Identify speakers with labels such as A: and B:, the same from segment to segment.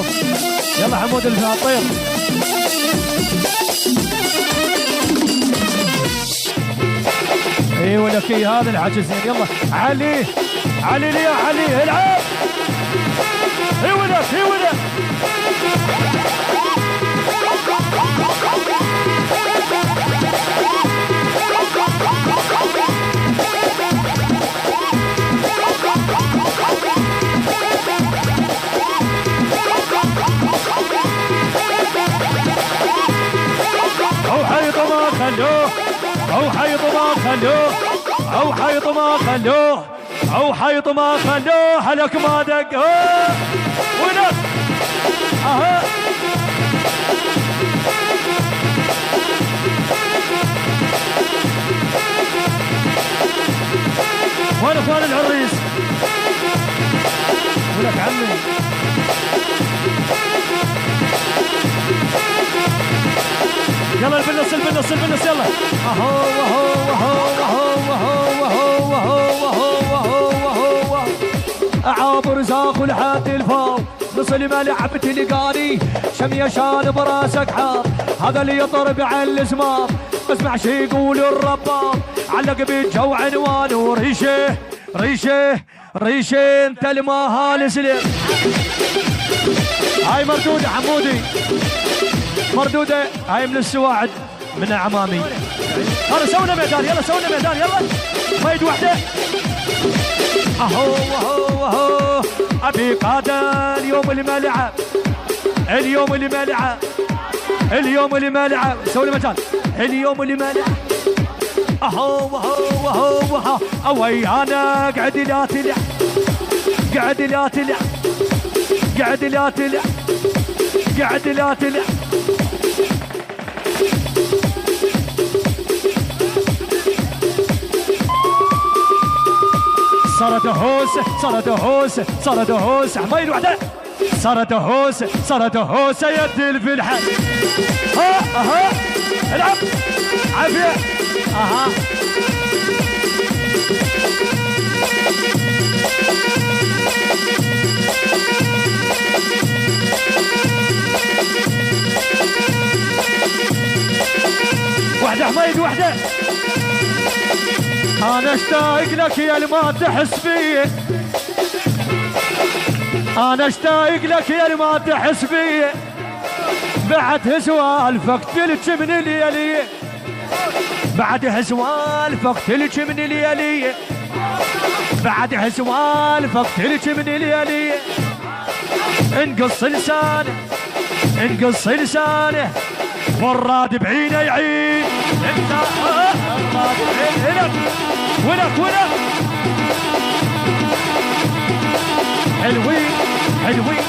A: الفوق. يلا حمود الطير. اي ولك هذا الحكي زين. يلا علي علي لي يا علي العب. اي ولك اي ولك. او حيط ما خلوه، او حيط ما خلوه، او حيط ما خلوه، او حيط ما خلوه، حلك ما دقوه ولك. اها وين اخوان العريس؟ ولك عمي يلا البنص البنص البنص يلا. اهو وهو وهو وهو وهو وهو وهو وهو وهو اعاب رزاق لحد الفوق. نصل ملعب تلقاني شمية شال براسك حار. هذا اللي يضرب على الزمار اسمع شي يقول الرباط. علق بالجو عنوان وريشه ريشه ريشه انت الماهال سلم. هاي مردودة حمودي مردودة. هاي من السواعد من عمامي. هذا سونا ميدان يلا سونا ميدان يلا. ميد وحدة. اهو اهو اهو ابي قادة اليوم اللي ما لعب. اليوم اللي ما لعب. اليوم اللي ما لعب سونا ميدان. اليوم اللي ما لعب. اهو اهو اهو اهو اوي انا قعد لا تلعب. قعد لا تلعب. قعد لا تلعب. قعد لا تلعب. صارت هوسه صارت هوسه صارت هوسه حمايد وحده. صارت هوسه صارت هوسه يدل في الحل. ها اها العب عافيه. اها وحده حمايد وحده. انا اشتاق لك يا ما تحس بي. انا اشتاق لك يا ما تحس بي. بعد سوالفك تلك من الليالي. بعد سوالفك تلك من الليالي. بعد سوالفك تلك من الليالي. انقص لسانه انقص لسانه والراد بعينه يعين. انت الراد بعينه ولك ولك. حلوين حلوين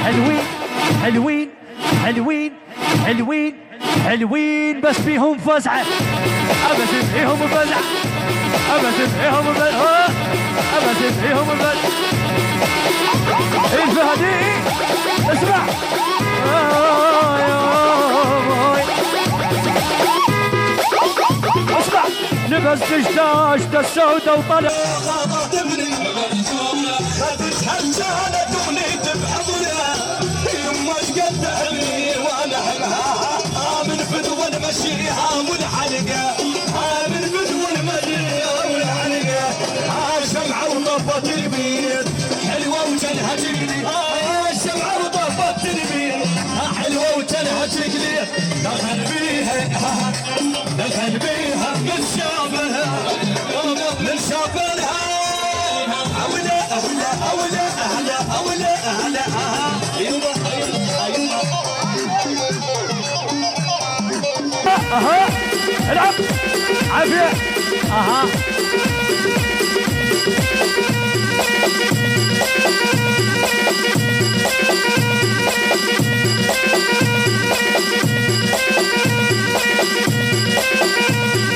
A: حلوين حلوين حلوين حلوين حلوين بس فيهم فزعه. ابس فيهم فزعه. ابس فيهم فزعه. ابس فيهم فزعه. الفهدي اسمع. اسمع لبس دشداشت السودة وطلع. مشيها والحلقة من بدو المرية والحلقة شمعة وطفت البيت حلوة وجنها تقلي. شمعة وطفت البيت حلوة وجنها تقلي. دخل بيها دخل بيها من شافها من شافها. أولا أولا أولا أهلا أولا أهلا. أيوة أيوة اها العب عافيه. اها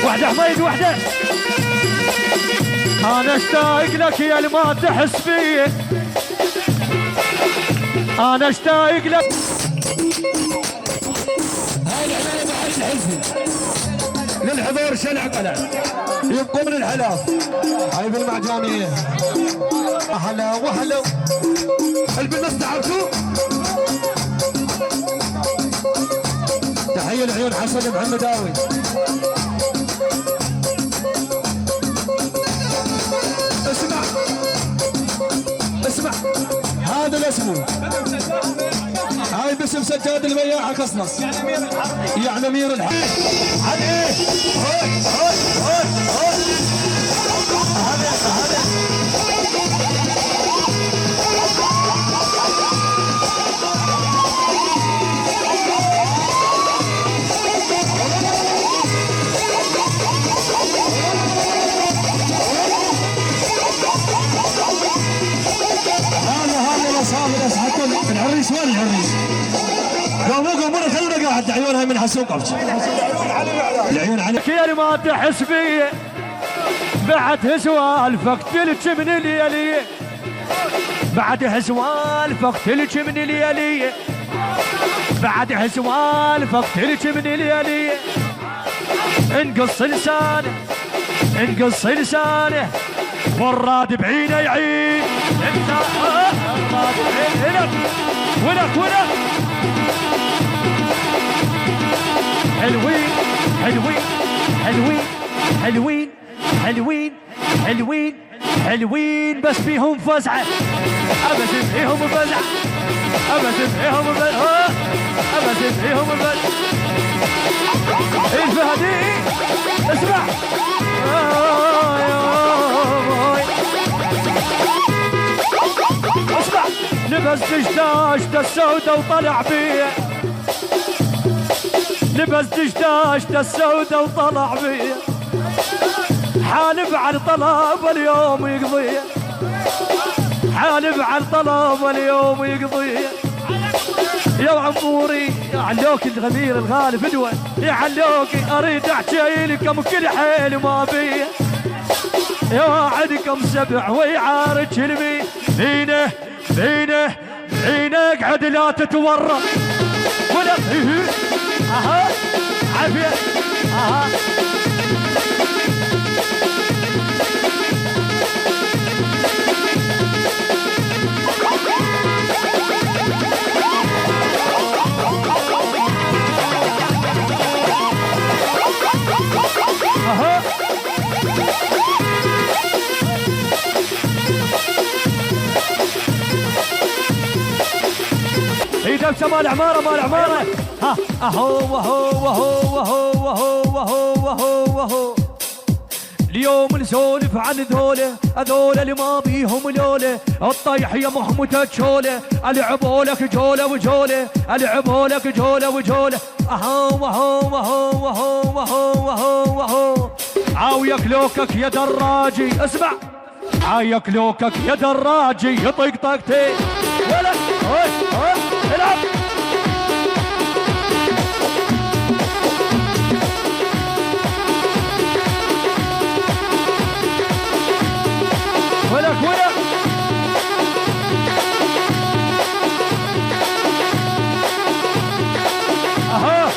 A: وحده حميد وحده. انا اشتاق لك يا ما تحس بي. انا اشتاق لك. للحضور شلع قلع يبقوا من الحلاف. هاي بالمعجامية. هلا وهلا البنات تعرفوا تحية لعيون حسن محمداوي. اسمع هذا الاسم هاي باسم سجاد البياع قصنص يعني امير الحرب. عاد ايه العريس وين العريس؟ قوموا خلونا قاعد عيونها من حسوق ابشر. العيون علي كير ما تحس بي بعد سوالفك تلج من الليالي بعد سوالفك تلج من الليالي بعد سوالفك تلج من الليالي انقص لسانه انقص لسانه والراد بعينه يعين انت الراد بعينه ولك حلوين حلوين حلوين حلوين حلوين حلوين حلوين بس فيهم فزعه ابس فيهم فزعه ابس فيهم فزعه ابس فيهم فزعه. الفهدي اسمع اسمع لبس دشداشته السودة وطلع بيه لبس دشداشته السودة وطلع بيه حالف عن طلب اليوم يقضيه حالف عن طلب اليوم يقضيه. يا عموري يا علوك الغمير الغالي فدوة يا علوكي اريد احكي لكم كل حيل ما بيه يا عندكم سبع ويعارج كلمي بينه بينه بينك عد لا تتورط ولا اها عافيه اها هي دبسه مال عماره مال عماره ها اهو وهو وهو وهو وهو وهو وهو وهو. اليوم نسولف عن هذول اللي ما بيهم لوله الطيح يا محمود تشوله العبوا لك جوله وجوله العبوا لك جوله وجوله اهو وهو وهو وهو وهو وهو وهو. عاو ياكلوكك يا دراجي اسمع عايكلوكك يا دراجي يطق طقتين ولا العب ولا اها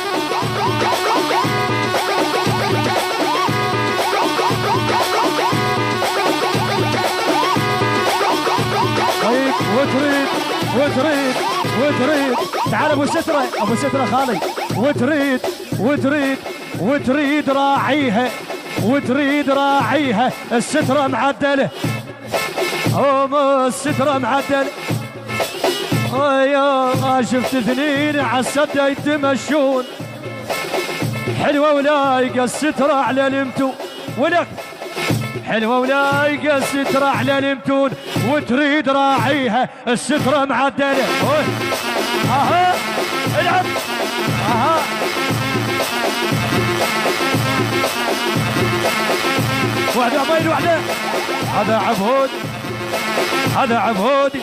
A: وتريد تعال ابو ستره خالي وتريد راعيها الستره معدله الستره معدله يا شفت اثنين عالسده يتمشون حلوه ولايقه الستره على المتون ولك حلوه ولايقه الستره على المتون وتريد راعيها الستره معدله اها العب اها واحده بين واحده هذا عبودي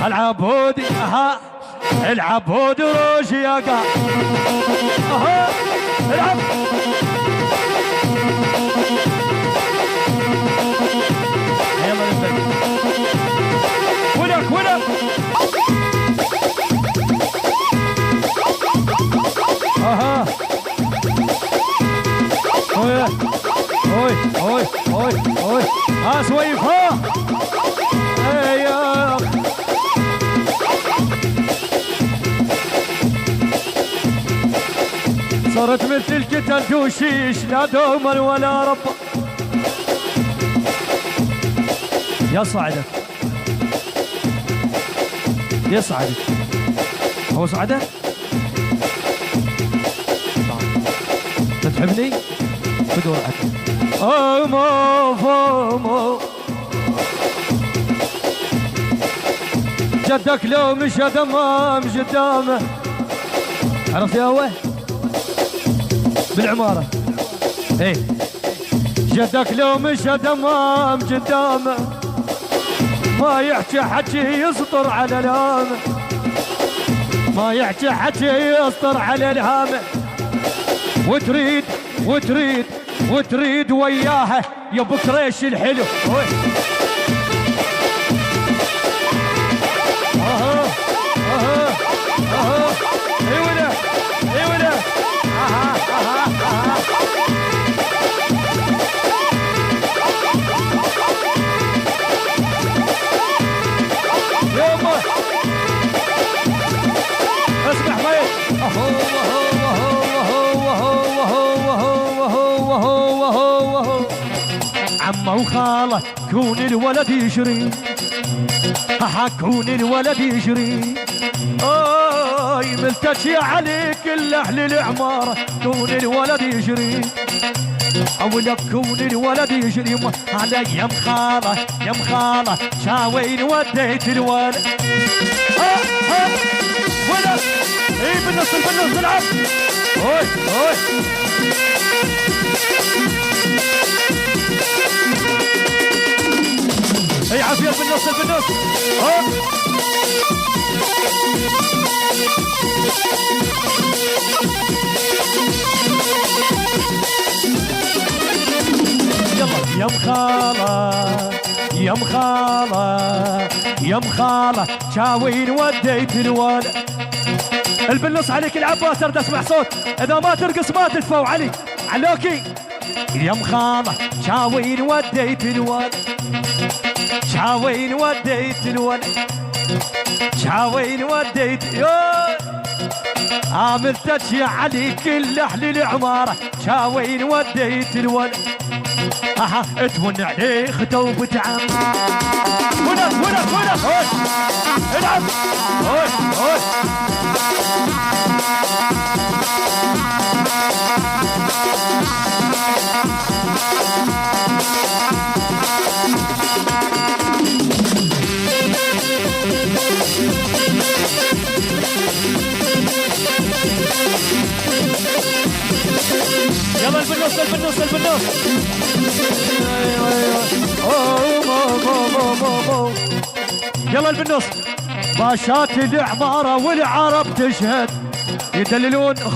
A: العبودي اها العبودي روشي يا قا اها العب ولك اها اوي ها سويف ها يا صرت مثل كتل وشيش لا دوما ولا رب. يصعدك يصعدك هو صعدك تتحبني بدور عدل أمو فمو جدك لو مشى دمام قدامه عرفت يا هو بالعمارة ايه جدك لو مشى دمام قدامه ما يحكي حكي يسطر على الهامه ما يحكي حكي يسطر على الهامه وتريد وتريد وتريد وياها يا بكريش الحلو اها اها اها اي ولا اي ولا اها اها اها يابا اسمع ماي اهو عمه وخاله كون الولد يشري كون الولد يشري اي ملتجي عليك كل اهل العماره كون الولد يشري اولك كون الولد يشري على يم خاله يم خاله شاوين وديت الولد ولد اي بالنص بالنص العب اوي اوي اي عافيه بالنص بالنص يلا يا مخاله يا مخاله يا مخاله شاوين وديت الولد البنص عليك العباس ارد اسمع صوت اذا ما ترقص ما تدفع علي علوكي يا مخاله شاوين وديت الولد شاوين وديت الولد شاوين وديت عامل تشيع علي كل اهل العماره شاوين وديت الولد اتون عليه خطوبة عم ولد ولد ولد هوي العب هوي هوي يلا البنوس البنوس البنوس يلا البنوس باشات العمارة والعرب تشهد يدللون